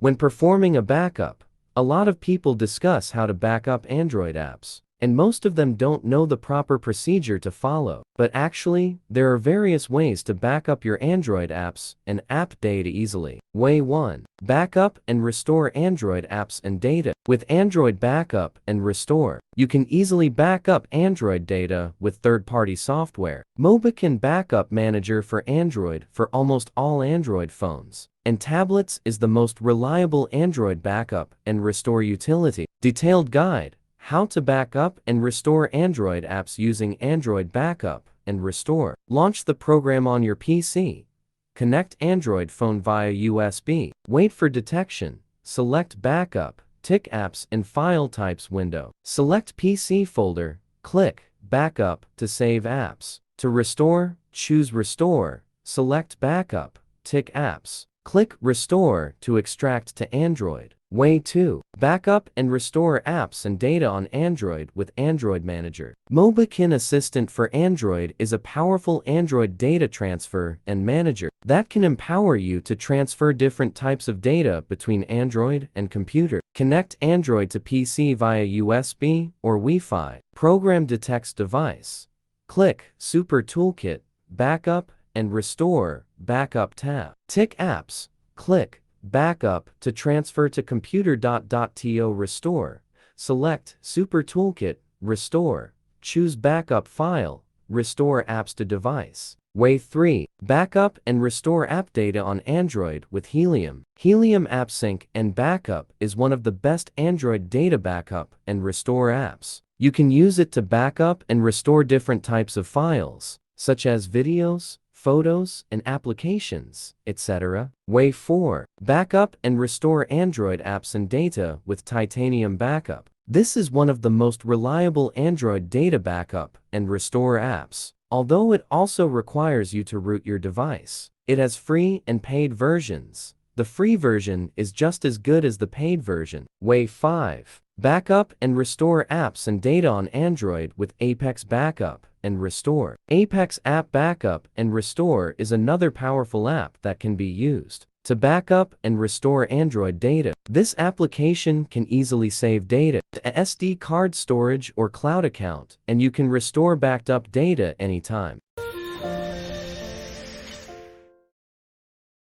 When performing a backup, a lot of people discuss how to back up Android apps, and most of them don't know the proper procedure to follow. But actually, there are various ways to back up your Android apps and app data easily. Way 1. Backup and restore Android apps and data. With Android Backup and Restore, you can easily back up Android data with third-party software. Mobikin Backup Manager for Android for almost all Android phones and tablets is the most reliable Android backup and restore utility. Detailed guide: how to back up and restore Android apps using Android Backup and Restore. Launch the program on your PC. Connect Android phone via USB. Wait for detection. Select Backup, tick Apps and File Types window. Select PC folder. Click Backup to save apps. To restore, choose Restore. Select Backup, tick Apps. Click Restore to extract to Android. Way 2. Backup and restore apps and data on Android with Android Manager. Mobikin Assistant for Android is a powerful Android data transfer and manager that can empower you to transfer different types of data between Android and computer. Connect Android to PC via USB or Wi-Fi. Program detects device. Click Super Toolkit, Backup and Restore, Backup tab. Tick Apps. Click Backup to transfer to computer.to restore. Select Super Toolkit, Restore. Choose Backup File, Restore Apps to Device. Way 3. Backup and restore app data on Android with Helium. Helium AppSync and Backup is one of the best Android data backup and restore apps. You can use it to backup and restore different types of files, such as videos, photos, and applications, etc. Way 4. Backup and restore Android apps and data with Titanium Backup. This is one of the most reliable Android data backup and restore apps, although it also requires you to root your device. It has free and paid versions. The free version is just as good as the paid version. Way 5. Backup and restore apps and data on Android with Apex Backup and Restore. Apex App Backup and Restore is another powerful app that can be used to back up and restore Android data. This application can easily save data to SD card storage or cloud account, and you can restore backed up data anytime.